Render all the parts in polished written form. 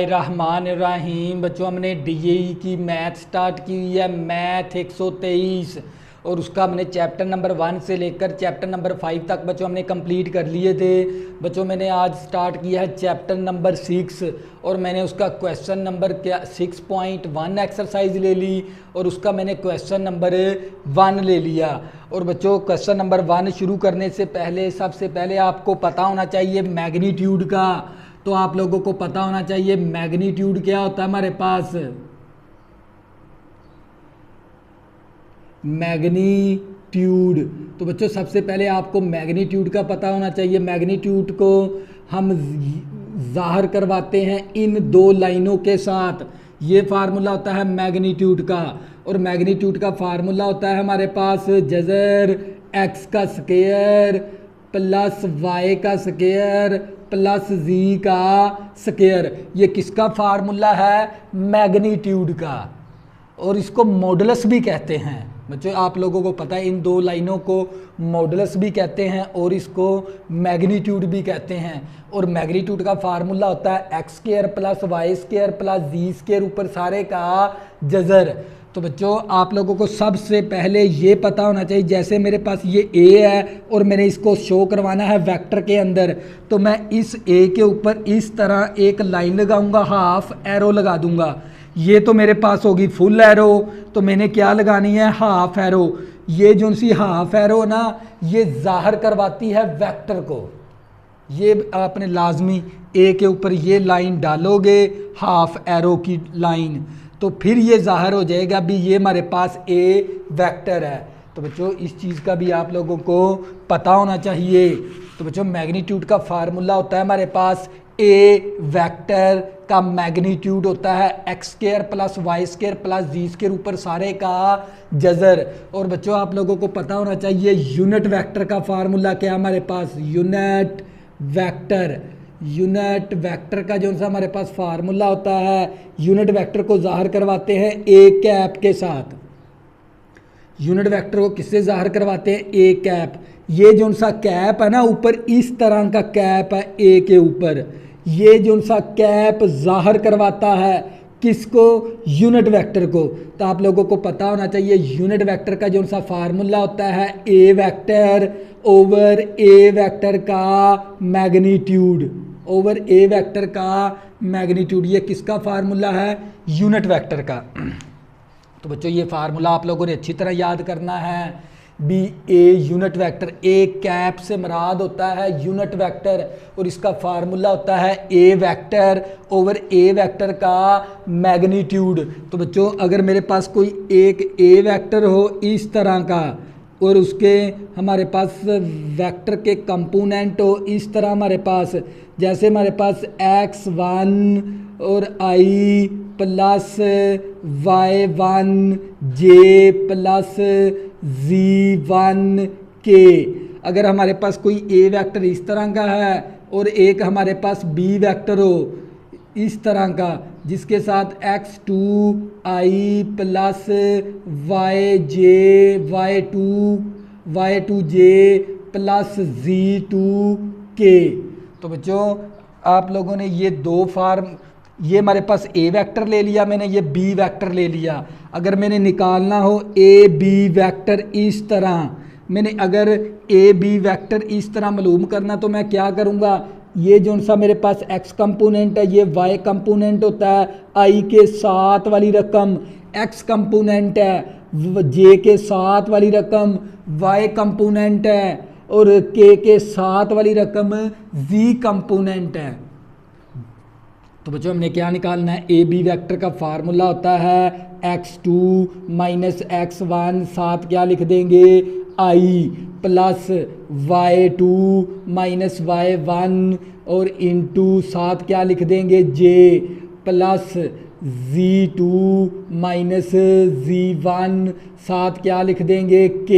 रहमान रहीम। बच्चों हमने डीएई की मैथ स्टार्ट की हुई है, मैथ 123, और उसका हमने चैप्टर नंबर 1 से लेकर चैप्टर नंबर 5 तक बच्चों हमने कंप्लीट कर लिए थे। बच्चों मैंने आज स्टार्ट किया है चैप्टर नंबर 6 और मैंने उसका क्वेश्चन नंबर 6.1 एक्सरसाइज ले ली और उसका मैंने क्वेश्चन नंबर 1 ले लिया। और बच्चों क्वेश्चन नंबर 1 शुरू करने से पहले सबसे पहले आपको पता होना चाहिए मैग्नीट्यूड का। तो आप लोगों को पता होना चाहिए मैग्नीट्यूड क्या होता है हमारे पास। मैग्नीट्यूड, तो बच्चों सबसे पहले आपको मैग्नीट्यूड का पता होना चाहिए। मैग्नीट्यूड को हम जाहिर करवाते हैं इन दो लाइनों के साथ। ये फार्मूला होता है मैग्नीट्यूड का, और मैग्नीट्यूड का फार्मूला होता है हमारे पास जज़र x का स्क्वायर प्लस y का स्क्वायर प्लस z का स्क्वायर। ये किसका फार्मूला है? मैग्नीट्यूड का, और इसको मॉडुलस भी कहते हैं। बच्चों आप लोगों को पता है इन दो लाइनों को मॉडुलस भी कहते हैं और इसको मैग्नीट्यूड भी कहते हैं। और मैग्नीट्यूड का फार्मूला होता है x square plus y square plus z square ऊपर सारे का जज़र। तो बच्चों आप लोगों को सबसे पहले ये पता होना चाहिए, जैसे मेरे पास ये ए है और मैंने इसको शो करवाना है वेक्टर के अंदर, तो मैं इस ए के ऊपर इस तरह एक लाइन लगाऊंगा, हाफ एरो लगा दूंगा। ये तो मेरे पास होगी फुल एरो, तो मैंने क्या लगानी है? Half arrow. ये जो सी हाफ एरो ना, ये जाहिर करवाती है वेक्टर को। ये आपने लाजमी ए के ऊपर ये लाइन डालोगे, हाफ एरो की लाइन, तो फिर ये जाहिर हो जाएगा भी ये हमारे पास ए वेक्टर है। तो बच्चों इस चीज़ का भी आप लोगों को पता होना चाहिए। तो बच्चों मैग्नीट्यूड का फार्मूला होता है हमारे पास ए वेक्टर का मैग्नीट्यूड होता है x square plus y square plus z square ऊपर सारे का जज़र। और बच्चों आप लोगों को पता होना चाहिए यूनिट वेक्टर का फार्मूला क्या है हमारे पास? Unit vector. यूनिट वेक्टर का जो सा हमारे पास फार्मूला होता है, यूनिट वेक्टर को जाहिर करवाते हैं ए कैप के साथ। यूनिट वेक्टर को किससे जाहिर करवाते हैं? A cap. ये जो सा कैप है ना ऊपर, इस तरह का कैप है ए के ऊपर, ये जो सा कैप जाहिर करवाता है किसको? यूनिट वेक्टर को। तो आप लोगों को पता होना चाहिए यूनिट वेक्टर का जो सा फार्मूला होता है A vector over A vector का मैग्नीट्यूड, ओवर ए वेक्टर का मैग्नीट्यूड। ये किसका फार्मूला है? यूनिट वेक्टर का। तो बच्चों ये फार्मूला आप लोगों ने अच्छी तरह याद करना है। B a unit vector, A cap से मुराद होता है यूनिट वेक्टर, और इसका फार्मूला होता है A vector over A vector का मैग्नीट्यूड। तो बच्चों अगर मेरे पास कोई एक ए वेक्टर हो इस तरह का, और उसके हमारे पास वेक्टर के कंपोनेंट हो इस तरह हमारे पास, जैसे हमारे पास x1 और i plus y1 j plus z1 k। अगर हमारे पास कोई ए वेक्टर इस तरह का है और एक हमारे पास बी वेक्टर हो इस तरह का, जिसके साथ x2i plus y2j plus z2k। तो बच्चों आप लोगों ने ये दो ये हमारे पास ए वेक्टर ले लिया मैंने, ये बी वेक्टर ले लिया। अगर मैंने निकालना हो ए बी वेक्टर इस तरह, मैंने अगर ए बी वेक्टर इस तरह मालूम करना, तो मैं क्या करूँगा? ये जो सा मेरे पास x कंपोनेंट है ये y कंपोनेंट होता है, i के साथ वाली रकम x कंपोनेंट है, j के साथ वाली रकम y कंपोनेंट है, और k के साथ वाली रकम z कंपोनेंट है। तो बच्चों हमने क्या निकालना है? ए बी वेक्टर का फार्मूला होता है x2 माइनस x1, साथ क्या लिख देंगे? i plus y2 minus y1, और इंटू साथ क्या लिख देंगे? j plus z2 minus z1, साथ क्या लिख देंगे? k।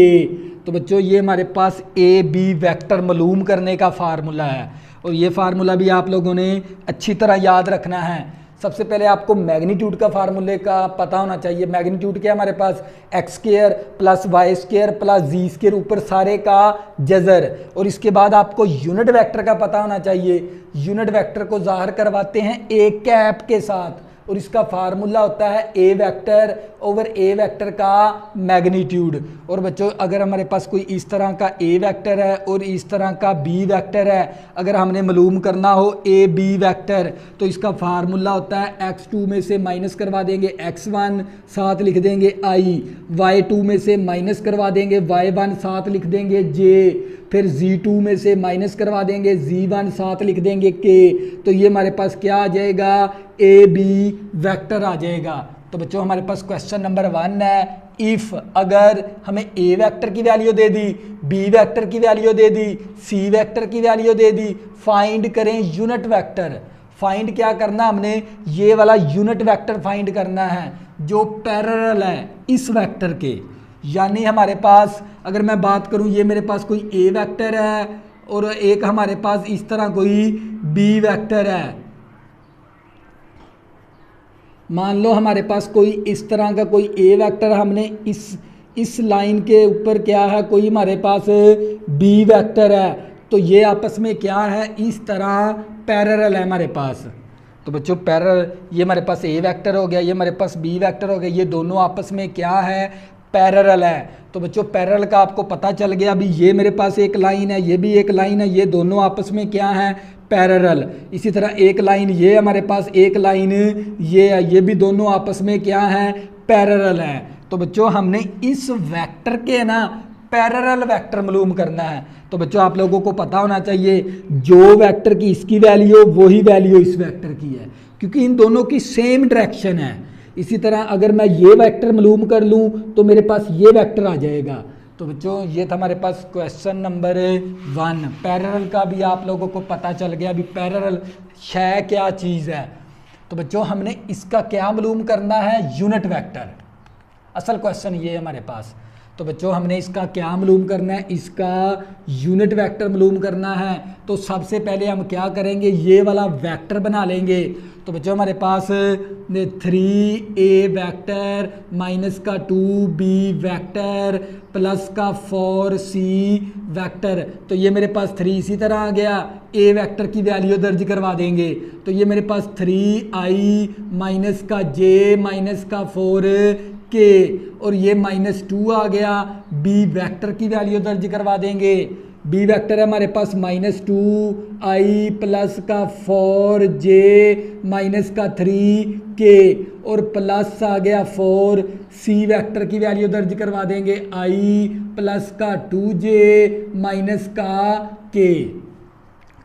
तो बच्चों ये हमारे पास ए बी वेक्टर मालूम करने का फार्मूला है, और ये फार्मूला भी आप लोगों ने अच्छी तरह याद रखना है। सबसे पहले आपको मैग्नीट्यूड का फार्मूले का पता होना चाहिए। मैग्नीट्यूड क्या है हमारे पास, x square plus y square plus z square ऊपर सारे का जजर। और इसके बाद आपको यूनिट वेक्टर का पता होना चाहिए। यूनिट वेक्टर को ज़ाहिर करवाते हैं ए कैप के साथ और इसका फार्मूला होता है A vector over A vector का मैग्नीट्यूड। और बच्चों अगर हमारे पास कोई इस तरह का ए वेक्टर है और इस तरह का बी वेक्टर है, अगर हमने मालूम करना हो ए बी वेक्टर, तो इसका फार्मूला होता है x2 में से माइनस करवा देंगे x1 साथ लिख देंगे i, y2 में से माइनस करवा देंगे y1 साथ लिख देंगे j, फिर z2 में से माइनस करवा देंगे z1 साथ लिख देंगे k। तो ये हमारे पास क्या आ जाएगा, ए बी वेक्टर आ जाएगा। तो बच्चों हमारे पास क्वेश्चन नंबर 1 है, इफ़ अगर हमें ए वेक्टर की वैल्यू दे दी, बी वेक्टर की वैल्यू दे दी, सी वेक्टर की वैल्यू दे दी, फाइंड करें यूनिट वेक्टर। फाइंड क्या करना, हमने ये वाला यूनिट वेक्टर फाइंड करना है जो पैरेलल है इस वेक्टर के। यानी हमारे पास अगर मैं बात करूं, ये मेरे पास कोई ए वेक्टर है और एक हमारे पास इस तरह कोई बी वेक्टर है। मान लो हमारे पास कोई इस तरह का कोई ए वेक्टर, हमने इस लाइन के ऊपर क्या है, कोई हमारे पास बी वेक्टर है, तो ये आपस में क्या है, इस तरह पैरेलल है हमारे पास। तो बच्चों पैरेलल, ये हमारे पास ए वेक्टर हो गया, ये हमारे पास बी वेक्टर हो गया, ये दोनों आपस में क्या है, पैरेलल है। तो बच्चों पैरेलल का आपको पता चल गया। अभी ये मेरे पास एक लाइन है, ये भी एक लाइन है, ये दोनों आपस में क्या है, पैरेलल। इसी तरह एक लाइन ये हमारे पास, एक लाइन ये है, ये भी दोनों आपस में क्या है, पैरेलल है। तो बच्चों हमने इस वेक्टर के ना पैरेलल वेक्टर मालूम करना है। तो बच्चों आप लोगों को पता होना चाहिए जो वेक्टर की इसकी वैल्यू वही वैल्यू इस वेक्टर की है, क्योंकि इन दोनों की सेम डायरेक्शन है। इसी तरह अगर मैं ये वेक्टर मालूम कर लूँ तो मेरे पास ये वेक्टर आ जाएगा। तो बच्चों ये था हमारे पास क्वेश्चन नंबर 1। पैरेलल का भी आप लोगों को पता चल गया। अभी पैरेलल है क्या चीज़ है। तो बच्चों हमने इसका क्या मालूम करना है, यूनिट वेक्टर। असल क्वेश्चन ये है हमारे पास। तो बच्चों हमने इसका क्या मालूम करना है, इसका यूनिट वेक्टर मालूम करना है। तो सबसे पहले हम क्या करेंगे, ये वाला वेक्टर बना लेंगे। तो बच्चों हमारे पास 3a वेक्टर माइनस का 2b वेक्टर प्लस का 4c वेक्टर। तो ये मेरे पास 3 इसी तरह आ गया, a वेक्टर की वैल्यू दर्ज करवा देंगे। तो ये मेरे पास 3i माइनस का j माइनस का 4k, और ये -2 आ गया। b वेक्टर की वैल्यू दर्ज करवा देंगे। b वेक्टर है हमारे पास -2i प्लस का 4j माइनस का 3k, और प्लस आ गया 4c वेक्टर की वैल्यू दर्ज करवा देंगे, i प्लस का 2j माइनस का k।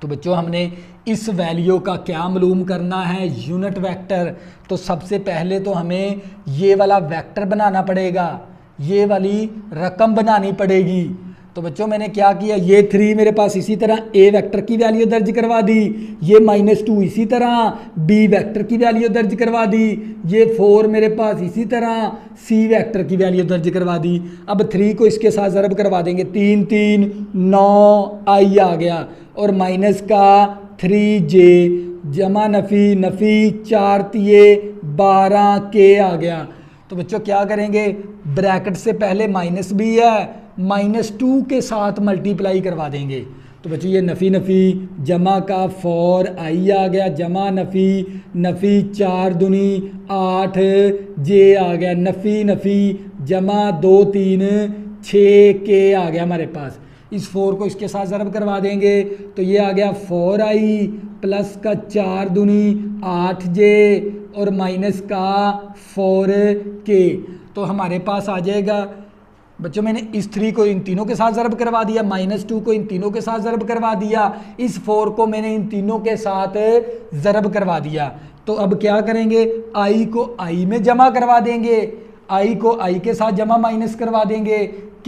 तो बच्चों हमने इस वैल्यू का क्या मालूम करना है, यूनिट वेक्टर। तो सबसे पहले तो हमें ये वाला वेक्टर बनाना पड़ेगा, ये वाली रकम बनानी पड़ेगी। तो बच्चों मैंने क्या किया, ये 3 मेरे पास इसी तरह a वेक्टर की वैल्यू दर्ज करवा दी, ये -2 इसी तरह b वेक्टर की वैल्यू दर्ज करवा दी, ये 4 मेरे पास इसी तरह c वेक्टर की वैल्यू दर्ज करवा दी। अब 3 को इसके साथ ज़रब करवा देंगे, 3 3 9 i आ गया, और माइनस का 3j जमा नफ़ी नफ़ी 4 3 12 k आ गया। तो बच्चों क्या करेंगे, ब्रैकेट से पहले माइनस भी है, -2 के साथ मल्टीप्लाई करवा देंगे। तो बच्चों ये नफ़ी नफ़ी जमा का 4i आ गया, जमा नफ़ी नफ़ी 4 दूनी 8j आ गया, नफ़ी नफ़ी जमा 2 3 6k आ गया हमारे पास। इस 4 को इसके साथ ज़रब करवा देंगे, तो ये आ गया 4i प्लस का 4 दूनी 8j और माइनस का 4k। तो हमारे पास आ जाएगा बच्चों, मैंने इस 3 को इन तीनों के साथ ज़रब करवा दिया, -2 को इन तीनों के साथ ज़रब करवा दिया, इस 4 को मैंने इन तीनों के साथ ज़रब करवा दिया। तो अब क्या करेंगे, i को i में जमा करवा देंगे, i को i के साथ जमा माइनस करवा देंगे,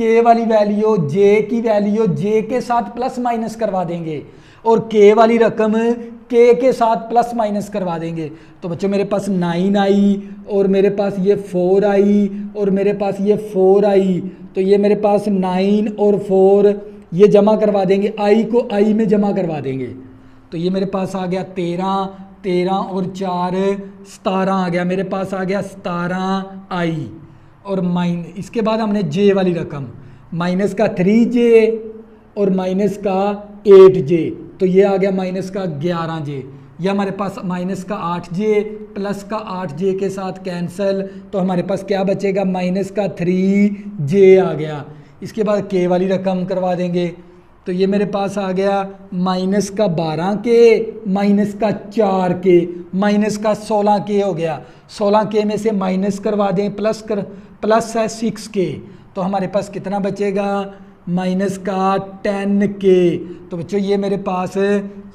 k वाली वैल्यू j की वैल्यू j के साथ प्लस माइनस करवा देंगे, और k वाली रकम k के साथ प्लस माइनस करवा देंगे। तो बच्चों मेरे पास 9i और मेरे पास ये 4i और मेरे पास ये 4i, तो ये मेरे पास 9 और 4 ये जमा करवा देंगे, i को i में जमा करवा देंगे। तो ये मेरे पास आ गया 13 13 और 4 17 आ गया, मेरे पास आ गया 17i और इसके बाद हमने जे वाली रकम माइनस का 3j और माइनस का 8j, तो ये आ गया माइनस का 11j। या हमारे पास माइनस का 8j प्लस का 8j के साथ कैंसिल, तो हमारे पास क्या बचेगा, माइनस का 3j आ गया। इसके बाद k वाली रकम करवा देंगे, तो ये मेरे पास आ गया माइनस का 12k माइनस का 4k माइनस का 16k हो गया। 16k में से माइनस करवा दें, प्लस है 6k, तो हमारे पास कितना बचेगा, माइनस का 10k। तो बच्चों ये मेरे पास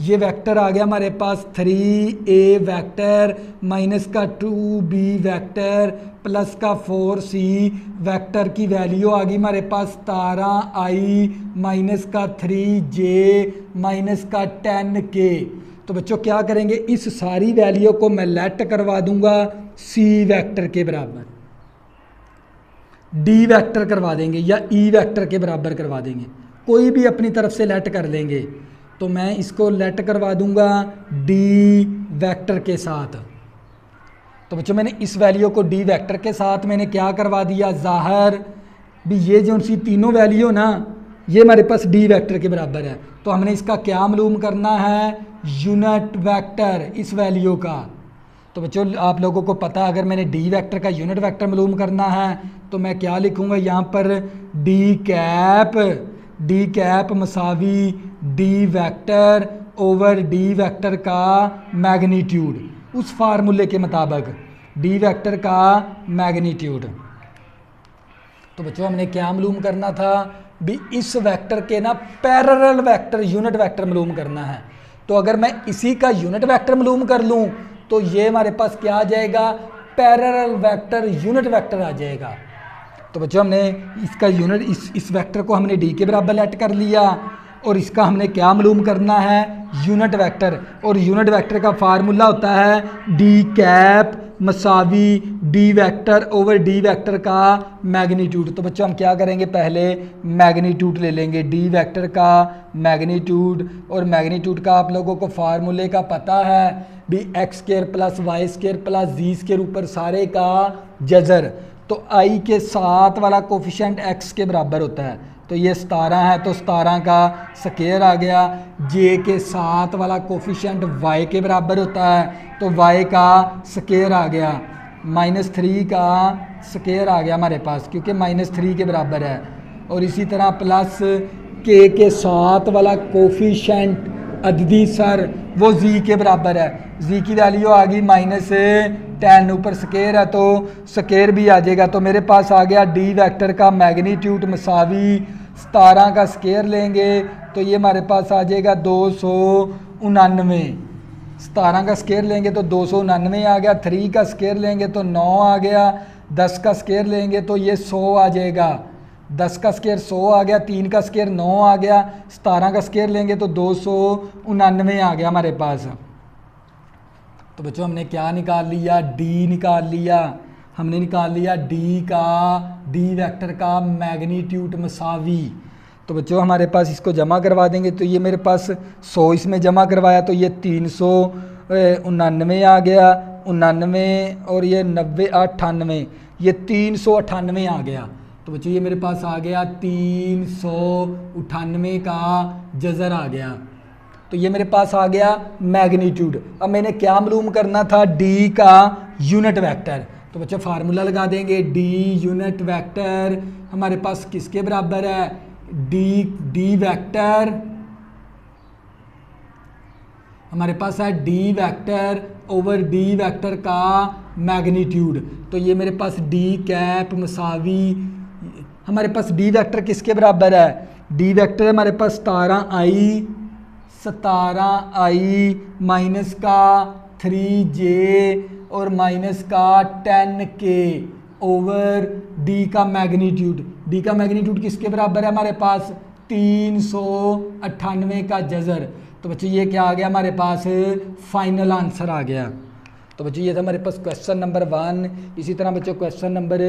ये वेक्टर आ गया हमारे पास 3a वेक्टर माइनस का 2b वेक्टर प्लस का 4c वेक्टर की वैल्यू आ गई हमारे पास 17i माइनस का 3j माइनस का 10k। तो बच्चों क्या करेंगे, इस सारी वैल्यू को मैं लेट करवा दूंगा c वेक्टर के बराबर, d वेक्टर करवा देंगे या e वेक्टर के बराबर करवा देंगे, कोई भी अपनी तरफ से लेट कर लेंगे। तो मैं इसको लेट करवा दूंगा d वेक्टर के साथ। तो बच्चों मैंने इस वैल्यू को d वेक्टर के साथ मैंने क्या करवा दिया, ज़ाहिर भी ये जो सी तीनों वैल्यू ना ये हमारे पास d वेक्टर के बराबर है, तो हमने इसका क्या मालूम करना है, यूनिट वेक्टर इस वैल्यू का। तो बच्चों आप लोगों को पता, अगर मैंने डी वेक्टर का यूनिट वेक्टर मालूम करना है तो मैं क्या लिखूंगा यहाँ पर, डी कैप मसावी D vector over D vector का मैग्नीट्यूड, उस फार्मूले के मुताबिक डी वेक्टर का मैग्नीट्यूड। तो बच्चों हमने क्या मालूम करना था, भी इस वेक्टर के ना पैरेलल वेक्टर यूनिट वेक्टर मालूम करना है। तो अगर मैं इसी का यूनिट वेक्टर मालूम कर लूँ तो ये हमारे पास क्या आ जाएगा, पैरेलल वेक्टर यूनिट वेक्टर आ जाएगा। तो बच्चों हमने इसका यूनिट इस वेक्टर को हमने डी के बराबर लेट कर लिया और इसका हमने क्या मालूम करना है, यूनिट वेक्टर, और यूनिट वेक्टर का फार्मूला होता है डी कैप मसावी D vector over D vector का मैग्नीट्यूड। तो बच्चों हम क्या करेंगे, पहले मैग्नीट्यूड ले लेंगे, डी वेक्टर का मैग्नीट्यूड, और मैग्नीट्यूड का आप लोगों को फार्मूले का पता है भी x square plus y square plus z square ऊपर सारे का जजर। तो आई के साथ वाला कोफिशिएंट एक्स के बराबर होता है, तो ये 17 है तो 17 का स्क्वायर आ गया। जे के साथ वाला कोफिशिएंट वाई के बराबर होता है तो वाई का स्क्वायर आ गया, -3 का स्क्वायर आ गया हमारे पास क्योंकि -3 के बराबर है। और इसी तरह प्लस के साथ वाला कोफिशिएंट अददी सर वो जी के बराबर है, जी की वैल्यू आ गई -10, ऊपर स्क्वायर है तो स्क्वायर भी आ जाएगा। तो मेरे पास आ गया डी वेक्टर का मैग्नीट्यूड मसावी 17 का स्क्वायर लेंगे तो ये हमारे पास आ जाएगा 299। 17 का स्क्वायर लेंगे तो 299 आ गया, 3 का स्क्वायर लेंगे तो 9 आ गया, 10 का स्क्वायर लेंगे तो ये 100 आ जाएगा, 10 का स्क्वायर 100 आ गया, 3 का स्क्वायर 9 आ गया, 17 का स्क्वायर लेंगे तो 299 आ गया हमारे पास। तो बच्चों हमने क्या निकाल लिया, डी निकाल लिया, हमने निकाल लिया डी वेक्टर का मैग्नीट्यूड मसावी। तो बच्चों हमारे पास इसको जमा करवा देंगे तो ये मेरे पास 100 इसमें जमा करवाया तो ये 399 आ गया, 99 और ये 90 98, ये 398 आ गया। तो बच्चों ये मेरे पास आ गया 398 का जजर आ गया। तो ये मेरे पास आ गया मैग्नीट्यूड। अब मैंने क्या मालूम करना था, डी का यूनिट वेक्टर। तो बच्चों फार्मूला लगा देंगे, डी यूनिट वेक्टर हमारे पास किसके बराबर है, डी वेक्टर हमारे पास है D vector over D vector का मैग्नीट्यूड। तो ये मेरे पास डी कैप मसावी हमारे पास डी वेक्टर किसके बराबर है, डी वेक्टर हमारे पास 17i माइनस का 3j और माइनस का 10k ओवर डी का मैग्नीट्यूड। डी का मैग्नीट्यूड किसके बराबर है हमारे पास, 398 का जजर। तो बच्चों ये क्या आ गया हमारे पास, फाइनल आंसर आ गया। तो बच्चों ये था हमारे पास क्वेश्चन नंबर 1। इसी तरह बच्चों क्वेश्चन नंबर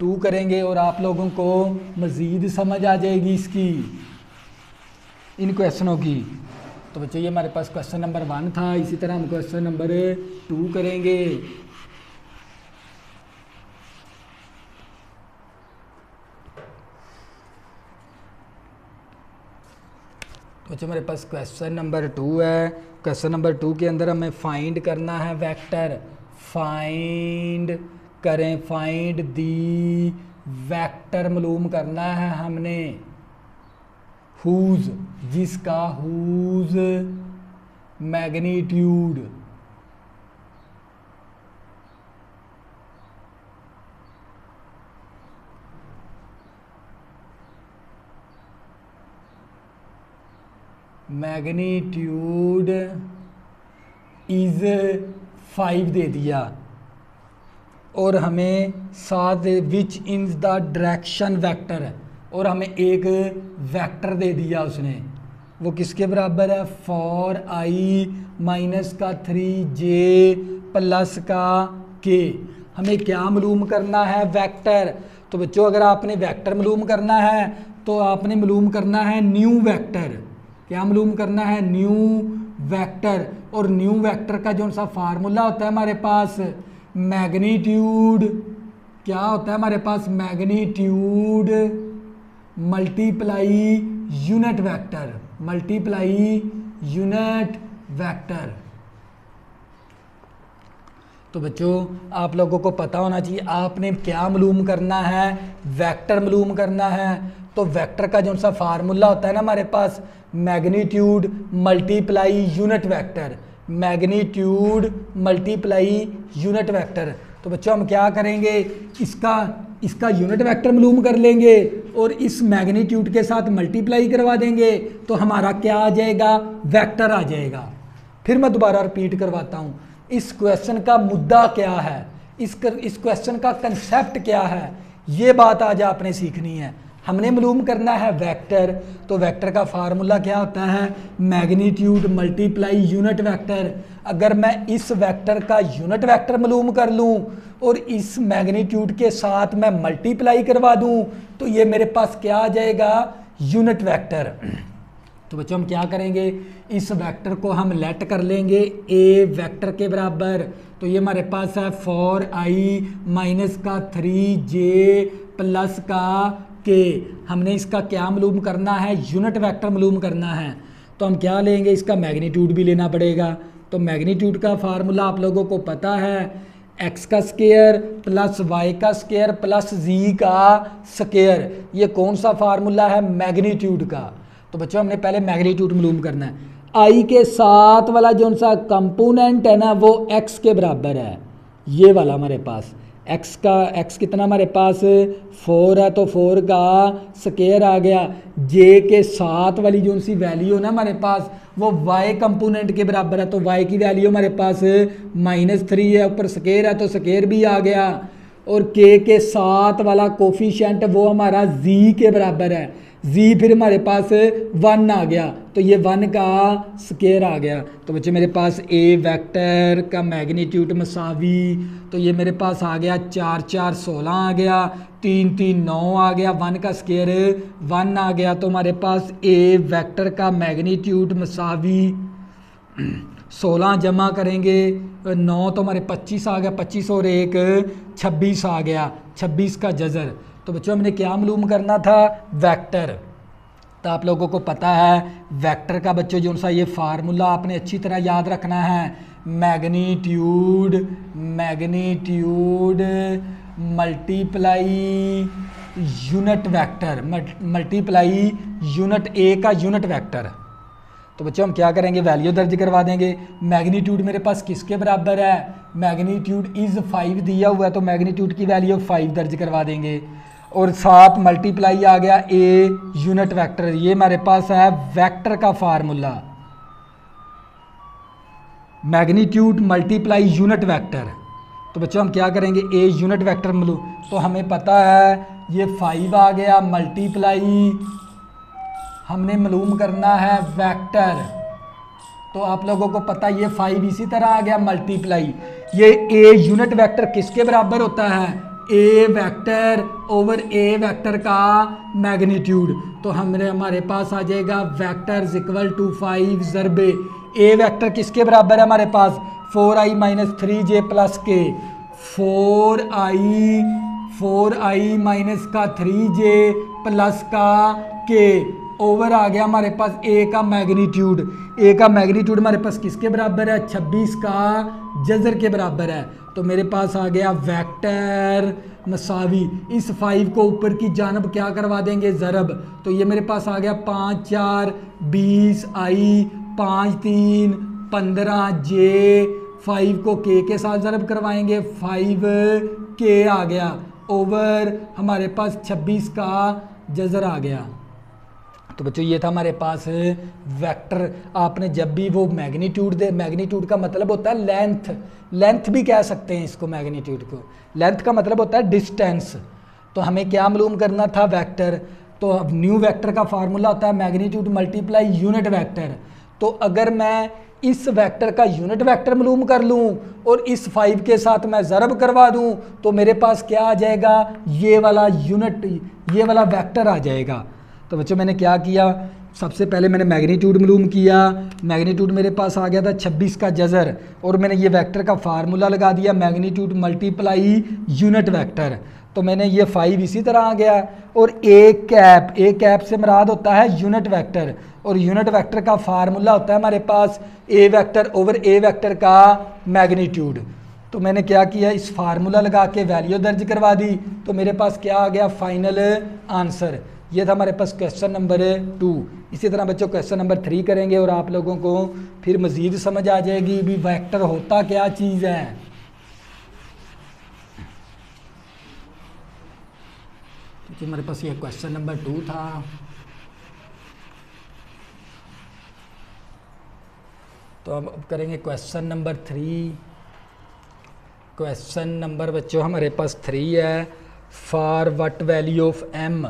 2 करेंगे और आप लोगों को मज़ीद समझ आ जाएगी इसकी इन क्वेश्चनों की। तो बच्चों ये हमारे पास क्वेश्चन नंबर 1 था। इसी तरह हम क्वेश्चन नंबर 2 करेंगे। तो बच्चों हमारे पास क्वेश्चन नंबर 2 है। क्वेश्चन नंबर 2 के अंदर हमें फाइंड करना है वेक्टर। फाइंड करें, फाइंड दी वेक्टर मालूम करना है हमने। हुज, जिसका हुज मैग्नीट्यूड मैग्नीट्यूड इज 5 दे दिया और हमें साथ विच इन द डायरेक्शन वेक्टर है और हमें एक वेक्टर दे दिया उसने। वो किसके बराबर है? 4i माइनस का 3j प्लस का k। हमें क्या मालूम करना है? वेक्टर। तो बच्चों अगर आपने वेक्टर मालूम करना है तो आपने मालूम करना है न्यू वेक्टर। क्या मालूम करना है? New vector. और न्यू वेक्टर का जो सा फार्मूला होता है हमारे पास मैग्नीट्यूड, क्या होता है हमारे पास? Magnitude multiply unit vector, multiply unit vector. तो बच्चों आप लोगों को पता होना चाहिए आपने क्या मालूम करना है? वेक्टर मालूम करना है। तो वेक्टर का जो सा फार्मूला होता है ना हमारे पास magnitude multiply unit vector, magnitude multiply unit vector. तो बच्चों हम क्या करेंगे? इसका यूनिट वेक्टर मालूम कर लेंगे और इस मैग्नीट्यूड के साथ मल्टीप्लाई करवा देंगे तो हमारा क्या आ जाएगा? वेक्टर आ जाएगा। फिर मैं दोबारा रिपीट करवाता हूँ, इस क्वेश्चन का मुद्दा क्या है, इस क्वेश्चन का कंसेप्ट क्या है, ये बात आज आपने सीखनी है। हमने मालूम करना है वेक्टर। तो वेक्टर का फार्मूला क्या होता है? Magnitude multiply unit vector. अगर मैं इस वेक्टर का यूनिट वेक्टर मालूम कर लूँ और इस मैग्नीट्यूड के साथ मैं मल्टीप्लाई करवा दूँ तो ये मेरे पास क्या आ जाएगा? Unit vector. तो बच्चों हम क्या करेंगे? इस वेक्टर को हम लेट कर लेंगे ए वेक्टर के बराबर। तो ये हमारे पास है 4i माइनस का 3j प्लस का k। हमने इसका क्या मालूम करना है? यूनिट वेक्टर मालूम करना है। तो हम क्या लेंगे? इसका मैग्नीट्यूड भी लेना पड़ेगा। तो मैग्नीट्यूड का फार्मूला आप लोगों को पता है x का स्क्वायर प्लस y का स्क्वायर प्लस z का स्क्वायर। ये कौन सा फार्मूला है? मैग्नीट्यूड का। तो बच्चों हमने पहले मैग्नीट्यूड मालूम करना है। i के साथ वाला जो सा कंपोनेंट है ना वो x के बराबर है, ये वाला हमारे पास x कितना हमारे पास 4 है तो 4 का स्क्वायर आ गया। j के साथ वाली जो सी वैल्यू ना हमारे पास वो y कंपोनेंट के बराबर है। तो y की वैल्यू हमारे पास -3 है, ऊपर स्क्वायर है तो स्क्वायर भी आ गया। और k के साथ वाला कोफिशिएंट वो हमारा z के बराबर है, z फिर हमारे पास 1 आ गया तो ये 1 का स्क्वायर आ गया। तो बच्चे मेरे पास a वेक्टर का मैग्नीट्यूड मसावी, तो ये मेरे पास आ गया 4 4 16 आ गया, 3 3 9 आ गया, 1 का स्क्वायर 1 आ गया। तो हमारे पास a वेक्टर का मैग्नीट्यूड मसावी 16 जमा करेंगे 9 तो हमारे 25 आ गया, 25 और 1 26 आ गया, 26 का जज़र। तो बच्चों हमने क्या मालूम करना था? वेक्टर। तो आप लोगों को पता है वेक्टर का बच्चों जो सा ये फार्मूला आपने अच्छी तरह याद रखना है। Magnitude multiply unit vector, multiply unit A का यूनिट वेक्टर। तो बच्चों हम क्या करेंगे? वैल्यू दर्ज करवा देंगे। मैग्नीट्यूड मेरे पास किसके बराबर है? मैग्नीट्यूड इज़ 5 दिया हुआ है तो मैग्नीट्यूड की वैल्यू 5 दर्ज करवा देंगे और साथ मल्टीप्लाई आ गया ए यूनिट वेक्टर। ये हमारे पास है वेक्टर का formula, magnitude multiply unit vector. तो बच्चों हम क्या करेंगे? ए यूनिट वेक्टर मिलू तो हमें पता है ये 5 आ गया, मल्टीप्लाई हमने मालूम करना है वेक्टर। तो आप लोगों को पता ये 5 इसी तरह आ गया मल्टीप्लाई। ये ए यूनिट वेक्टर किसके बराबर होता है? A vector over A vector का मैग्नीट्यूड। तो हमारे पास आ जाएगा वेक्टर इक्वल टू 5 ज़रब ए वेक्टर किसके बराबर है हमारे पास 4i माइनस 3j प्लस के 4i माइनस का 3j प्लस का के ओवर आ गया हमारे पास ए का मैग्नीट्यूड। ए का मैग्नीट्यूड हमारे पास किसके बराबर है 26 का जज़र के बराबर है। तो मेरे पास आ गया वेक्टर मसावी इस 5 को ऊपर की जानब क्या करवा देंगे ज़रब। तो ये मेरे पास आ गया 5 4 20 आई 5 3 15 जे 5 को के साथ ज़रब करवाएंगे 5 के आ गया ओवर हमारे पास 26 का जज़र आ गया। तो बच्चों ये था हमारे पास वेक्टर। आपने जब भी वो मैग्नीट्यूड दे, मैग्नीट्यूड का मतलब होता है लेंथ, लेंथ भी कह सकते हैं इसको, मैग्नीट्यूड को लेंथ का मतलब होता है डिस्टेंस। तो हमें क्या मालूम करना था वेक्टर। तो अब न्यू वेक्टर का फार्मूला होता है मैग्नीट्यूड मल्टीप्लाई यूनिट वेक्टर। तो अगर मैं इस वेक्टर का यूनिट वेक्टर मालूम कर लूँ और इस 5 के साथ मैं ज़रब करवा दूँ तो मेरे पास क्या आ जाएगा ये वाला यूनिट, ये वाला वेक्टर आ जाएगा। तो बच्चों मैंने क्या किया, सबसे पहले मैंने मैग्नीट्यूड मालूम किया। मैग्नीट्यूड मेरे पास आ गया था 26 का जज़र और मैंने ये वेक्टर का फार्मूला लगा दिया मैग्नीट्यूड मल्टीप्लाई यूनिट वेक्टर। तो मैंने ये 5 इसी तरह आ गया और ए कैप से मुराद होता है यूनिट वेक्टर और यूनिट वेक्टर का फार्मूला होता है हमारे पास ए वेक्टर ओवर ए वेक्टर का मैग्नीट्यूड। तो मैंने क्या किया इस फार्मूला लगा के वैल्यू दर्ज करवा दी। तो मेरे पास क्या आ गया फाइनल आंसर। ये था हमारे पास क्वेश्चन नंबर 2। इसी तरह बच्चों क्वेश्चन नंबर 3 करेंगे और आप लोगों को फिर मज़ीद समझ आ जाएगी भी वेक्टर होता क्या चीज़ है। क्योंकि हमारे पास ये क्वेश्चन नंबर 2 था। तो अब करेंगे क्वेश्चन नंबर 3। क्वेश्चन नंबर बच्चों हमारे पास 3 है। For what value of m,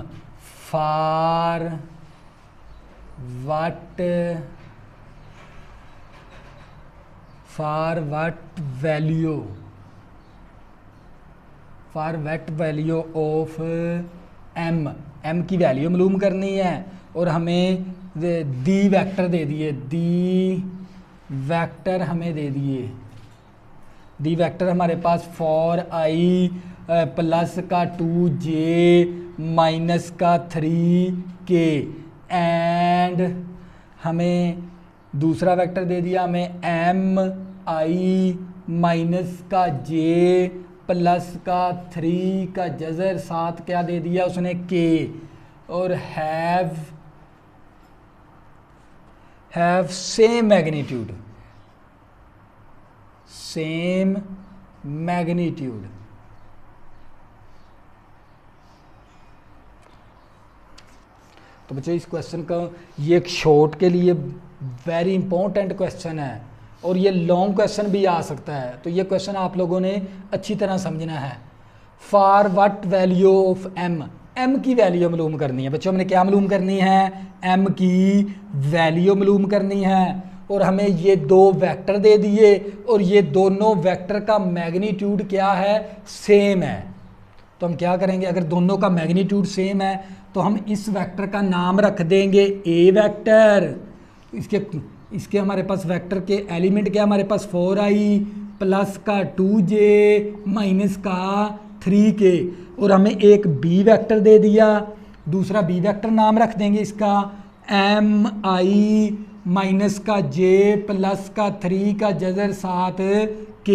for what value of m की वैल्यू मालूम करनी है और हमें दी वेक्टर दे दिए, दी वेक्टर हमें दे दिए। दी वेक्टर हमारे पास 4i प्लस का 2j माइनस का 3k एंड हमें दूसरा वेक्टर दे दिया हमें mi माइनस का j प्लस का 3 का जज़र साथ क्या दे दिया उसने k और हैव सेम मैग्नीट्यूड। तो बच्चों इस क्वेश्चन का ये एक शॉर्ट के लिए वेरी इंपॉर्टेंट क्वेश्चन है और ये लॉन्ग क्वेश्चन भी आ सकता है। तो ये क्वेश्चन आप लोगों ने अच्छी तरह समझना है। For what value of m की वैल्यू मालूम करनी है। बच्चों हमने क्या मालूम करनी है m की वैल्यू मालूम करनी है और हमें ये 2 वेक्टर दे दिए और ये दोनों वेक्टर का मैग्नीट्यूड क्या है सेम है। तो हम क्या करेंगे अगर दोनों का मैग्नीट्यूड सेम है तो हम इस वेक्टर का नाम रख देंगे ए वेक्टर। इसके हमारे पास वेक्टर के एलिमेंट क्या हमारे पास 4i प्लस का 2j माइनस का 3k और हमें एक बी वेक्टर दे दिया। दूसरा बी वेक्टर नाम रख देंगे इसका mi माइनस का j प्लस का 3 का जज़र 7k।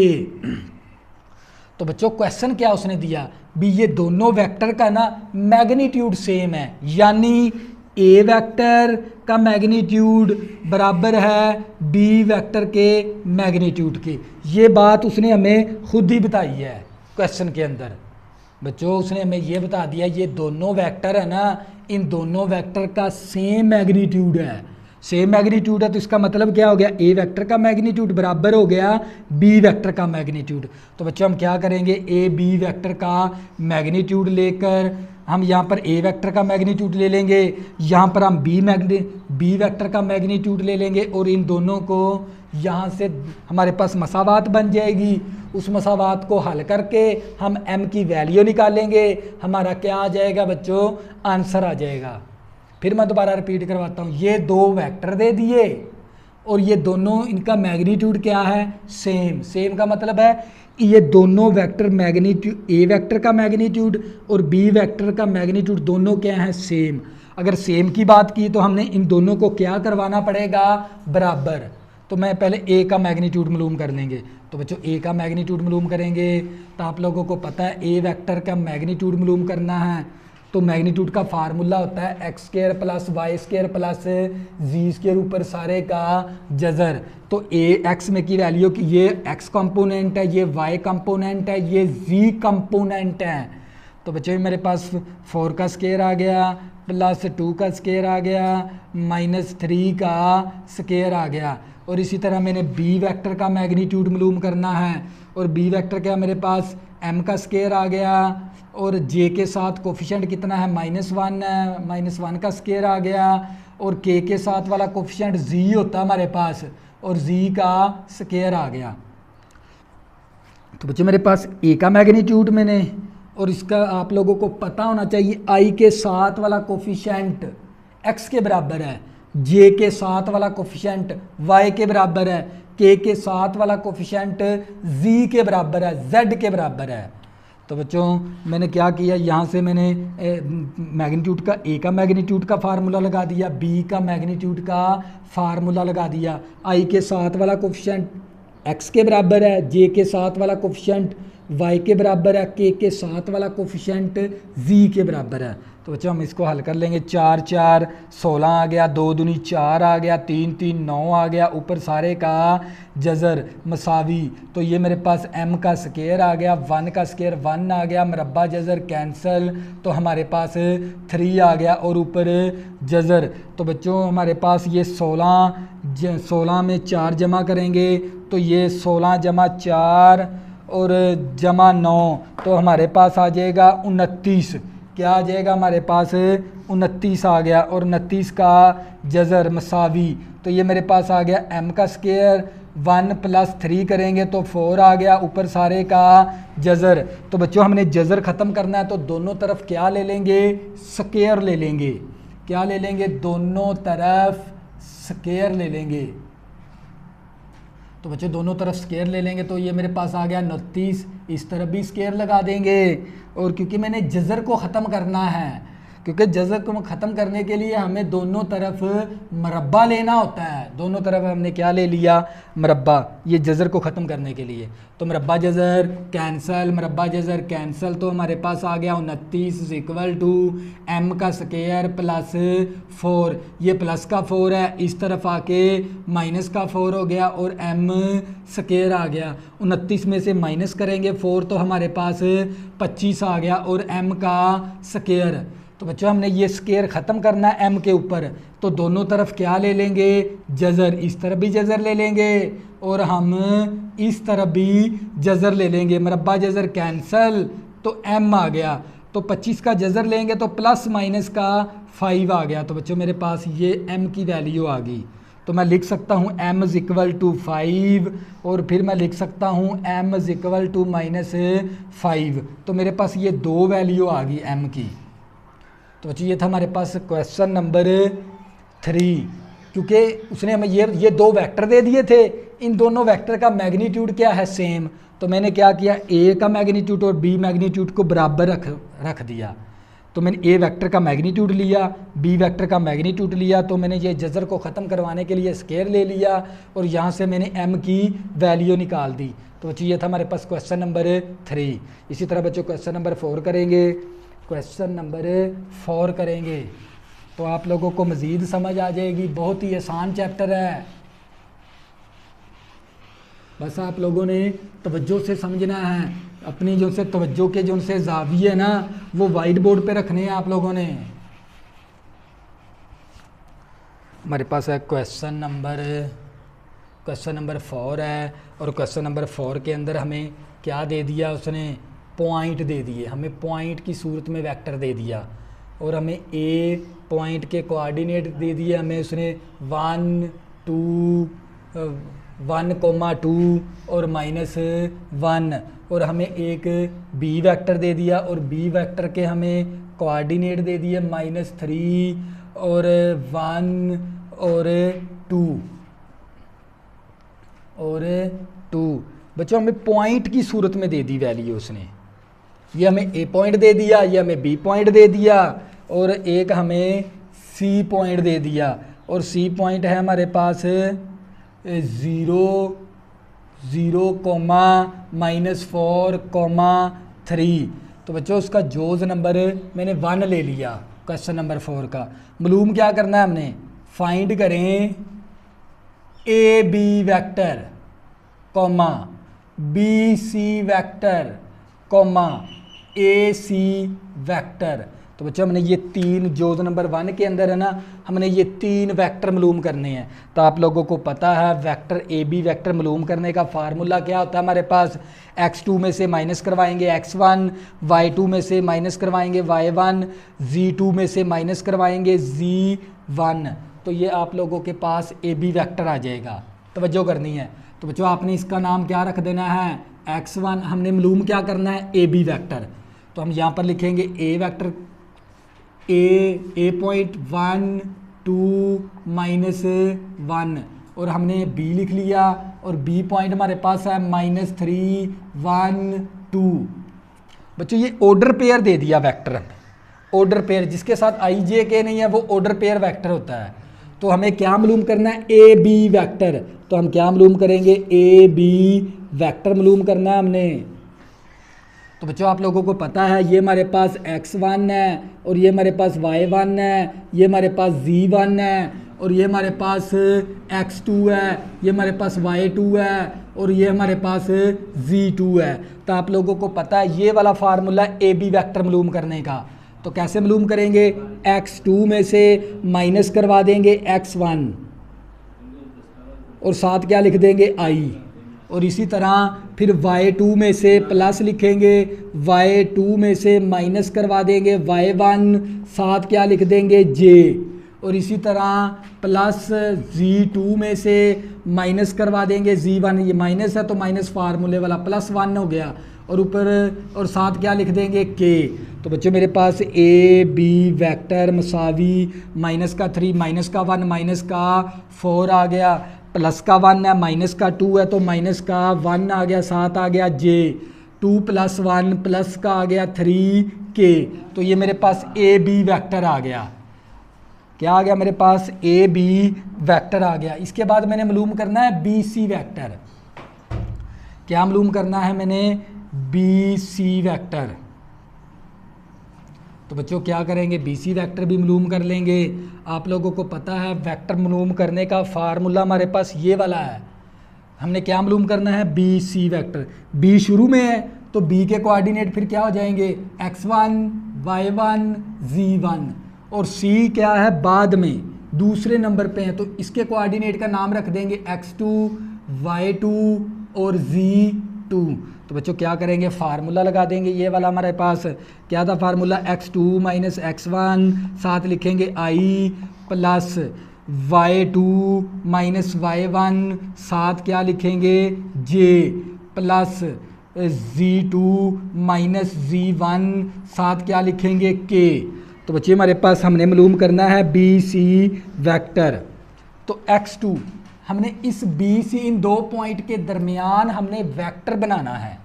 तो बच्चों क्वेश्चन क्या उसने दिया भी ये दोनों वेक्टर का ना मैग्नीट्यूड सेम है, यानी ए वेक्टर का मैग्नीट्यूड बराबर है बी वेक्टर के मैग्नीट्यूड के। ये बात उसने हमें खुद ही बताई है क्वेश्चन के अंदर। बच्चों उसने हमें ये बता दिया ये दोनों वेक्टर है ना, इन दोनों वेक्टर का सेम मैग्नीट्यूड है। सेम मैग्नीट्यूड है तो इसका मतलब क्या हो गया ए वेक्टर का मैग्नीट्यूड बराबर हो गया बी वेक्टर का मैग्नीट्यूड। तो बच्चों हम क्या करेंगे ए बी वेक्टर का मैग्नीट्यूड लेकर हम यहाँ पर ए वेक्टर का मैग्नीट्यूड ले लेंगे, यहाँ पर हम बी वेक्टर का मैग्नीट्यूड ले लेंगे और इन दोनों को यहाँ से हमारे पास मसावात बन जाएगी। उस मसावात को हल करके हम m की वैल्यू निकालेंगे, हमारा क्या आ जाएगा बच्चों, आंसर आ जाएगा। फिर मैं दोबारा रिपीट करवाता हूँ, ये दो वेक्टर दे दिए और ये दोनों, इनका मैग्नीट्यूड क्या है, सेम। सेम का मतलब है ये दोनों वेक्टर मैग्नीट्यूड, ए वेक्टर का मैग्नीट्यूड और बी वेक्टर का मैग्नीट्यूड दोनों क्या है, सेम। अगर सेम की बात की तो हमने इन दोनों को क्या करवाना पड़ेगा, बराबर। तो मैं पहले ए का मैग्नीट्यूड मालूम कर लेंगे। तो बच्चों ए का मैग्नीट्यूड मालूम करेंगे तो आप लोगों को पता है ए वेक्टर का मैग्नीट्यूड मालूम करना है तो मैग्नीट्यूड का फार्मूला होता है x square plus y square plus z square ऊपर सारे का जज़र। तो ए एक्स में की वैल्यू की, ये एक्स कंपोनेंट है, ये वाई कंपोनेंट है, ये जी कंपोनेंट है। तो बच्चों मेरे पास 4 का स्क्वायर आ गया प्लस 2 का स्क्वायर आ गया माइनस 3 का स्क्वायर आ गया। और इसी तरह मैंने बी वेक्टर का मैग्नीट्यूड मालूम करना है और बी वेक्टर क्या मेरे पास m का स्क्वायर आ गया और j के साथ कोफिशिएंट कितना है, -1 है, -1 का स्क्वायर आ गया और k के साथ वाला कोफिशिएंट z होता है हमारे पास और z का स्क्वायर आ गया। तो बच्चों मेरे पास a का मैग्नीट्यूड मैंने, और इसका आप लोगों को पता होना चाहिए i के साथ वाला कोफिशिएंट x के बराबर है, j के साथ वाला कोफिशिएंट y के बराबर है, k के साथ वाला कोफिशिएंट z के बराबर है, z के बराबर है। तो बच्चों मैंने क्या किया, यहाँ से मैंने मैग्नीट्यूड का a का मैग्नीट्यूड का फार्मूला लगा दिया, b का मैग्नीट्यूड का फार्मूला लगा दिया। i के साथ वाला कोफिशिएंट x के बराबर है, j के साथ वाला कोफिशिएंट y के बराबर है, k के साथ वाला कोफिशिएंट z के बराबर है। तो बच्चों हम इसको हल कर लेंगे। 4 4 16 आ गया, 2 दूनी 4 आ गया, 3 3 9 आ गया, ऊपर सारे का जज़र मसावी। तो ये मेरे पास m का स्क्वायर आ गया, 1 का स्क्वायर 1 आ गया, मरब्बा जज़र कैंसल, तो हमारे पास 3 आ गया और ऊपर जज़र। तो बच्चों हमारे पास ये 16 में 4 जमा करेंगे तो ये 16 जमा 4 और जमा 9, तो हमारे पास आ जाएगा 29। क्या आ जाएगा हमारे पास, 29 आ गया और 29 का जज़र मसावी। तो ये मेरे पास आ गया m का स्क्वायर 1 प्लस 3 करेंगे तो 4 आ गया, ऊपर सारे का जज़र। तो बच्चों हमने जज़र ख़त्म करना है तो दोनों तरफ क्या ले लेंगे, स्क्वायर ले लेंगे। क्या ले लेंगे, दोनों तरफ स्क्वायर ले लेंगे। तो बच्चों दोनों तरफ स्क्वायर ले लेंगे तो ये मेरे पास आ गया 29, इस तरफ भी स्क्वायर लगा देंगे। और क्योंकि मैंने जज़र को ख़त्म करना है, क्योंकि जज़र को ख़त्म करने के लिए हमें दोनों तरफ मरब्बा लेना होता है, दोनों तरफ हमने क्या ले लिया, मरब्बा, ये जज़र को ख़त्म करने के लिए। तो मरब्बा जज़र कैंसल, मरब्बा जज़र कैंसल, तो हमारे पास आ गया 29 इक्वल टू m का स्क्वायर प्लस 4, ये प्लस का 4 है, इस तरफ आके माइनस का 4 हो गया और m स्क्वायर आ गया। 29 में से माइनस करेंगे 4 तो हमारे पास 25 आ गया और m का स्क्वायर। तो बच्चों हमने ये स्क्वायर ख़त्म करना है m के ऊपर, तो दोनों तरफ क्या ले लेंगे, जज़र, इस तरफ भी जज़र ले लेंगे और हम इस तरफ भी जज़र ले लेंगे। मरब्बा जज़र कैंसल तो m आ गया, तो 25 का जज़र लेंगे तो प्लस माइनस का 5 आ गया। तो बच्चों मेरे पास ये m की वैल्यू आ गई, तो मैं लिख सकता हूँ m इज़ इक्वल टू 5 और फिर मैं लिख सकता हूँ m इज़ इक्वल टू -5। तो मेरे पास ये 2 वैल्यू आ गई m की। तो बच्चों ये था हमारे पास क्वेश्चन नंबर 3, क्योंकि उसने हमें ये 2 वेक्टर दे दिए थे, इन दोनों वेक्टर का मैग्नीट्यूड क्या है, सेम। तो मैंने क्या किया, a का मैग्नीट्यूड और b मैग्नीट्यूड को बराबर रख दिया। तो मैंने a वेक्टर का मैग्नीट्यूड लिया, b वेक्टर का मैग्नीट्यूड लिया, तो मैंने ये जज़र को ख़त्म करवाने के लिए स्क्वायर ले लिया और यहाँ से मैंने m की वैल्यू निकाल दी। तो बच्चों ये था हमारे पास क्वेश्चन नंबर 3। इसी तरह बच्चों क्वेश्चन नंबर 4 करेंगे। क्वेश्चन नंबर 4 करेंगे तो आप लोगों को मज़ीद समझ आ जाएगी, बहुत ही आसान चैप्टर है, बस आप लोगों ने तवज्जो से समझना है। अपनी जो से तवज्जो के जो से ज़ाविये ना वो वाइट बोर्ड पे रखने हैं आप लोगों ने। हमारे पास है क्वेश्चन नंबर 4 है और क्वेश्चन नंबर 4 के अंदर हमें क्या दे दिया, उसने पॉइंट दे दिए, हमें पॉइंट की सूरत में वेक्टर दे दिया और हमें ए पॉइंट के कोऑर्डिनेट दे दिए, हमें उसने 1 2 1,2 और -1, और हमें एक बी वेक्टर दे दिया और बी वेक्टर के हमें कोऑर्डिनेट दे दिए -3 और 1 और 2 और 2। बच्चों हमें पॉइंट की सूरत में दे दी वैल्यू उसने, ये हमें ए पॉइंट दे दिया, ये हमें बी पॉइंट दे दिया और एक हमें सी पॉइंट दे दिया, और सी पॉइंट है हमारे पास 0, 0, -4,3। तो बच्चों उसका जोज नंबर मैंने 1 ले लिया क्वेश्चन नंबर 4 का। मालूम क्या करना है हमने, फाइंड करें A B vector comma B C vector comma A C vector. तो बच्चों हमने ये 3 जोज नंबर 1 के अंदर है ना, हमने ये 3 वेक्टर मालूम करने हैं। तो आप लोगों को पता है वेक्टर ए बी वेक्टर मालूम करने का फार्मूला क्या होता है हमारे पास, x2 में से माइनस करवाएंगे x1, y2 में से माइनस करवाएंगे y1, z2 में से माइनस करवाएंगे z1। तो ये आप लोगों के पास ए बी वेक्टर आ जाएगा, तवज्जो करनी है। तो बच्चों आपने इसका नाम क्या रख देना है x1, हमने मालूम क्या करना है ए बी वेक्टर। तो हम यहाँ पर लिखेंगे ए वेक्टर ए पॉइंट 1, 2, -1, और हमने बी लिख लिया और बी पॉइंट हमारे पास है -3, 1, 2। बच्चों ये ऑर्डर पेयर दे दिया वेक्टर हमें, ऑर्डर पेयर जिसके साथ आई जे के नहीं है वो ऑर्डर पेयर वेक्टर होता है। तो हमें क्या मालूम करना है ए बी वेक्टर। तो हम क्या मालूम करेंगे, ए बी वेक्टर मालूम करना है हमने। तो बच्चों आप लोगों को पता है ये हमारे पास x1 है और ये हमारे पास y1 है, ये हमारे पास z1 है और ये हमारे पास x2 है, ये हमारे पास y2 है और ये हमारे पास z2 है। तो आप लोगों को पता है ये वाला फार्मूला ए बी वेक्टर मालूम करने का। तो कैसे मालूम करेंगे, x2 में से माइनस करवा देंगे x1 और साथ क्या लिख देंगे i, और इसी तरह फिर y2 में से प्लस लिखेंगे, y2 में से माइनस करवा देंगे y1, साथ क्या लिख देंगे j, और इसी तरह प्लस z2 में से माइनस करवा देंगे z1, ये माइनस है तो माइनस फार्मूले वाला +1 हो गया, और ऊपर और साथ क्या लिख देंगे k। तो बच्चों मेरे पास ए बी वेक्टर मसावी माइनस का 3, माइनस का 1, माइनस का 4 आ गया, प्लस का 1 है, माइनस का 2 है तो माइनस का 1 आ गया, साथ आ गया j, 2 + 1 प्लस का आ गया 3k। तो ये मेरे पास ए बी वेक्टर आ गया। क्या आ गया मेरे पास, ए बी वेक्टर आ गया। इसके बाद मैंने मालूम करना है बी सी वेक्टर। क्या मालूम करना है मैंने, बी सी वेक्टर। तो बच्चों क्या करेंगे, बी सी वेक्टर भी मालूम कर लेंगे। आप लोगों को पता है वेक्टर मालूम करने का फार्मूला हमारे पास ये वाला है। हमने क्या मालूम करना है, बी सी वेक्टर। बी शुरू में है तो बी के कोऑर्डिनेट फिर क्या हो जाएंगे, x1, y1, z1, और सी क्या है बाद में दूसरे नंबर पे है तो इसके कोऑर्डिनेट का नाम रख देंगे x2, y2 और z2। तो बच्चों क्या करेंगे, फार्मूला लगा देंगे। ये वाला हमारे पास क्या था फार्मूला, x2 - x1, साथ लिखेंगे i प्लस y2 - y1, साथ क्या लिखेंगे j, प्लस z2 - z1, साथ क्या लिखेंगे k। तो बच्चे हमारे पास हमने मालूम करना है बी सी वेक्टर। तो x2 हमने इस बी सी इन 2 पॉइंट के दरमियान हमने वेक्टर बनाना है।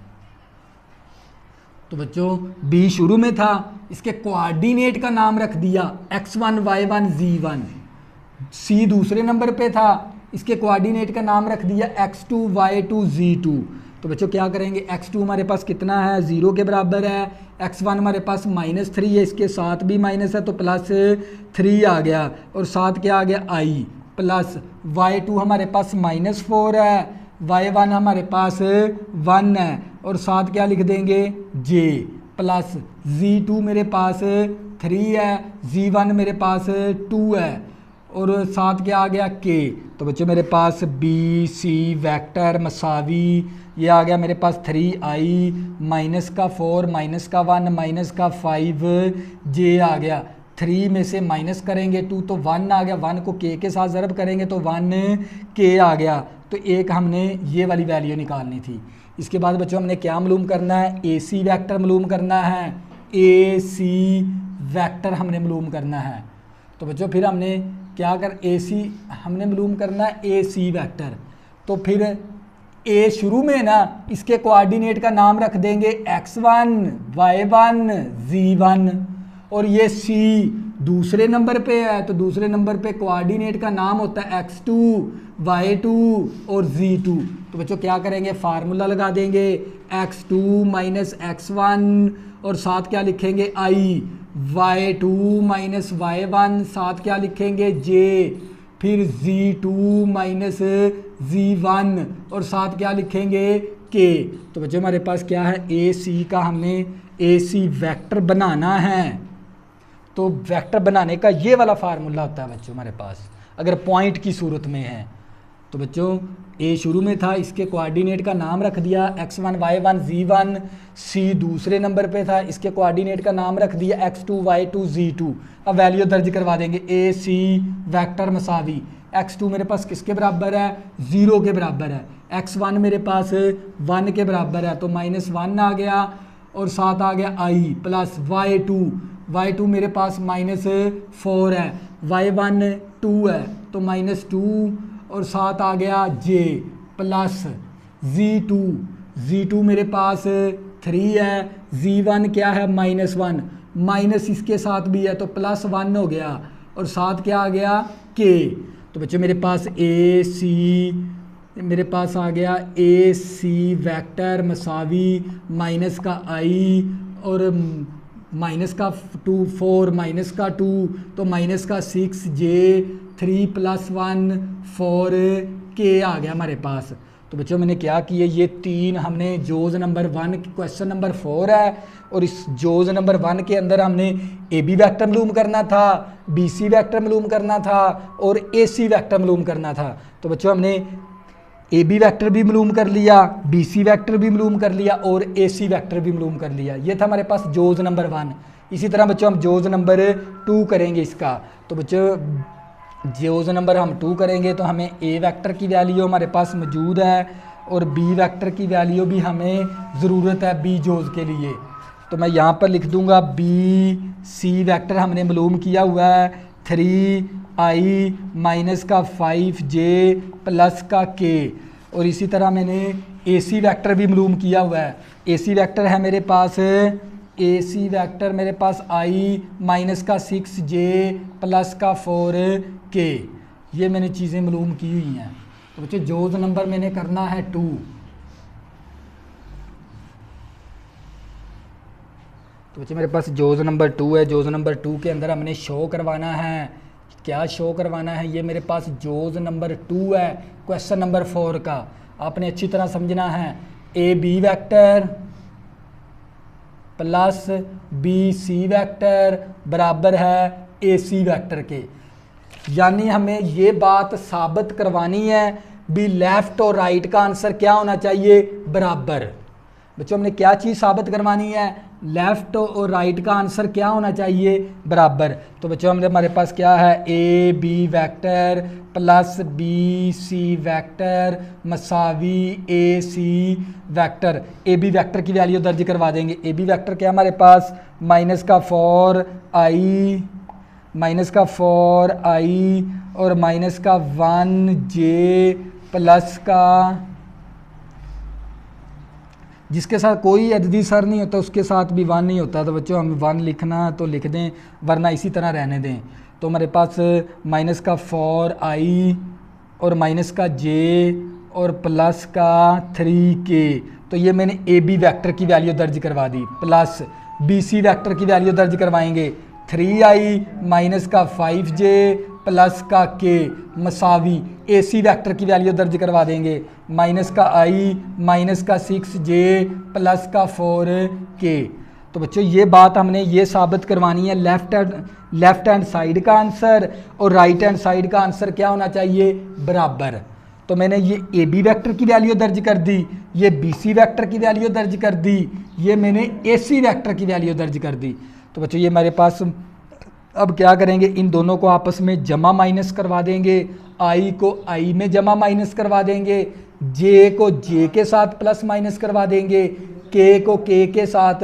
तो बच्चों बी शुरू में था, इसके कोऑर्डिनेट का नाम रख दिया x1, y1, z1। सी दूसरे नंबर पे था, इसके कोऑर्डिनेट का नाम रख दिया x2, y2, z2। तो बच्चों क्या करेंगे, x2 हमारे पास कितना है, 0 के बराबर है, x1 हमारे पास -3 है, इसके साथ भी माइनस है तो +3 आ गया, और साथ क्या आ गया i, प्लस y2 हमारे पास -4 है, y1 हमारे पास 1 है, और साथ क्या लिख देंगे j, प्लस z2 मेरे पास 3 है, z1 मेरे पास 2 है, और साथ क्या आ गया k। तो बच्चों मेरे पास बी सी वेक्टर मसावी ये आ गया मेरे पास 3i -4 -1 -5 j आ गया। 3 में से माइनस करेंगे 2 तो 1 आ गया, 1 को k के साथ ज़रब करेंगे तो 1 k आ गया। तो एक हमने ये वाली वैल्यू निकालनी थी। इसके बाद बच्चों हमने क्या मालूम करना है, ए सी वैक्टर मालूम करना है, ए सी वैक्टर हमने मालूम करना है। तो बच्चों फिर हमने क्या कर, ए सी हमने मालूम करना है ए सी वैक्टर। तो फिर ए शुरू में ना इसके कोऑर्डिनेट का नाम रख देंगे x1 y1 z1, और ये सी दूसरे नंबर पे है तो दूसरे नंबर पे कोऑर्डिनेट का नाम होता है x2 y2 और z2। तो बच्चों क्या करेंगे, फार्मूला लगा देंगे x2 माइनस x1 और साथ क्या लिखेंगे i, y2 माइनस y1 साथ क्या लिखेंगे j, फिर z2 माइनस z1 और साथ क्या लिखेंगे k। तो बच्चों हमारे पास क्या है, ए सी का हमने ए सी वैक्टर बनाना है। तो वेक्टर बनाने का ये वाला फार्मूला होता है बच्चों हमारे पास, अगर पॉइंट की सूरत में है। तो बच्चों ए शुरू में था, इसके कोऑर्डिनेट का नाम रख दिया x1 y1 z1, सी दूसरे नंबर पे था, इसके कोऑर्डिनेट का नाम रख दिया x2 y2 z2। अब वैल्यू दर्ज करवा देंगे, ए सी वैक्टर मसावी x2 मेरे पास किसके बराबर है, 0 के बराबर है, x1 मेरे पास 1 के बराबर है तो -1 आ गया, और साथ आ गया i प्लस y2 मेरे पास -4 है, y1 2 है तो -2, और साथ आ गया j प्लस z2 मेरे पास 3 है, z1 क्या है -1, माइनस इसके साथ भी है तो +1 हो गया, और साथ क्या आ गया k। तो बच्चों मेरे पास ए सी मेरे पास आ गया ए सी वैक्टर मसावी माइनस का i और माइनस का 2 4 माइनस का 2 तो माइनस का 6 j 3 + 1 4 k आ गया हमारे पास। तो बच्चों मैंने क्या किया, ये 3 हमने जोज नंबर 1 क्वेश्चन नंबर 4 है, और इस जोज नंबर 1 के अंदर हमने ए बी वैक्टर मालूम करना था, बी सी वैक्टर मालूम करना था और ए सी वैक्टर मालूम करना था। तो बच्चों हमने ए बी वैक्टर भी मालूम कर लिया, बी सी वैक्टर भी मालूम कर लिया और ए सी वैक्टर भी मालूम कर लिया। ये था हमारे पास जोज नंबर 1। इसी तरह बच्चों हम जोज नंबर 2 करेंगे इसका। तो बच्चों जोज नंबर हम 2 करेंगे तो हमें ए वैक्टर की वैल्यू हमारे पास मौजूद है और बी वैक्टर की वैल्यू भी हमें ज़रूरत है बी जोज के लिए। तो मैं यहाँ पर लिख दूँगा बी सी वैक्टर हमने मालूम किया हुआ है 3i माइनस का 5j प्लस का k, और इसी तरह मैंने ए सी वैक्टर भी मालूम किया हुआ है। ए सी वैक्टर है मेरे पास i माइनस का 6j प्लस का 4k। ये मैंने चीज़ें मालूम की हुई हैं। तो बच्चे जोज नंबर मैंने करना है 2। तो बच्चे मेरे पास जोज नंबर 2 है। जोज नंबर 2 के अंदर हमने शो करवाना है, क्या शो करवाना है, ये मेरे पास जोज नंबर 2 है क्वेश्चन नंबर 4 का। आपने अच्छी तरह समझना है, A B vector plus B C vector बराबर है ए सी वैक्टर के। यानी हमें ये बात साबित करवानी है भी लेफ़्ट और राइट का आंसर क्या होना चाहिए, बराबर। बच्चों हमने क्या चीज़ साबित करवानी है, लेफ़्ट और राइट का आंसर क्या होना चाहिए, बराबर। तो बच्चों हमारे पास क्या है, A B vector plus B C vector मसावी A C vector. A B vector की वैल्यू दर्ज करवा देंगे। ए बी वैक्टर क्या हमारे पास माइनस का 4i और माइनस का 1j प्लस का, जिसके साथ कोई अददी सर नहीं होता उसके साथ भी 1 नहीं होता। तो बच्चों हम 1 लिखना तो लिख दें, वरना इसी तरह रहने दें। तो हमारे पास माइनस का 4i और माइनस का j और प्लस का 3k। तो ये मैंने ए बी वैक्टर की वैल्यू दर्ज करवा दी। प्लस बी सी वैक्टर की वैल्यू दर्ज करवाएंगे 3i माइनस का 5j प्लस का k मसावी ए सी वैक्टर की वैल्यू दर्ज करवा देंगे माइनस का i माइनस का 6j प्लस का 4k। तो बच्चों ये बात हमने ये साबित करवानी है, लेफ्ट हैंड साइड का आंसर और राइट हैंड साइड का आंसर क्या होना चाहिए, बराबर। तो मैंने ये ए बी वैक्टर की वैल्यू दर्ज कर दी, ये बी सी वैक्टर की वैल्यू दर्ज कर दी, ये मैंने ए सी वैक्टर की वैल्यू दर्ज कर दी। तो बच्चों ये हमारे पास अब क्या करेंगे, इन दोनों को आपस में जमा माइनस करवा देंगे, आई को आई में जमा माइनस करवा देंगे, जे को जे के साथ प्लस माइनस करवा देंगे, के को के साथ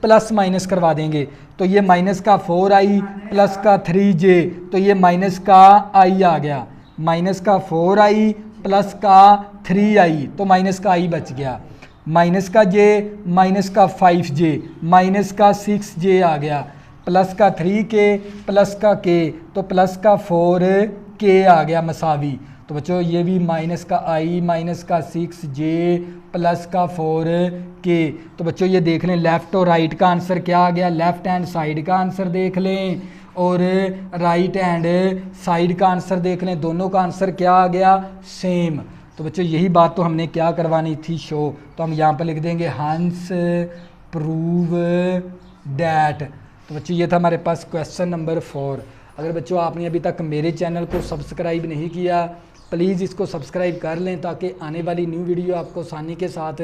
प्लस माइनस करवा देंगे। तो ये माइनस का 4i प्लस का 3j, तो ये माइनस का i आ गया, माइनस का 4i प्लस का 3i, तो माइनस का i बच गया, माइनस का j, माइनस का 5j, माइनस का 6j आ गया, प्लस का 3k प्लस का k, तो प्लस का 4k आ गया मसावी। तो बच्चों ये भी माइनस का i माइनस का 6j प्लस का 4k। तो बच्चों ये देख लें लेफ़्ट और राइट का आंसर क्या आ गया, लेफ़्ट हैंड साइड का आंसर देख लें और राइट हैंड साइड का आंसर देख लें, दोनों का आंसर क्या आ गया, सेम। तो बच्चों यही बात तो हमने क्या करवानी थी, शो। तो हम यहाँ पर लिख देंगे हंस प्रूव डैट। तो बच्चों ये था हमारे पास क्वेश्चन नंबर 4। अगर बच्चों आपने अभी तक मेरे चैनल को सब्सक्राइब नहीं किया, प्लीज़ इसको सब्सक्राइब कर लें ताकि आने वाली न्यू वीडियो आपको आसानी के साथ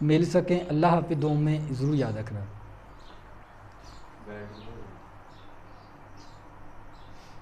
मिल सकें। अल्लाह हाफ़िज़, दुआ में ज़रूर याद रखना।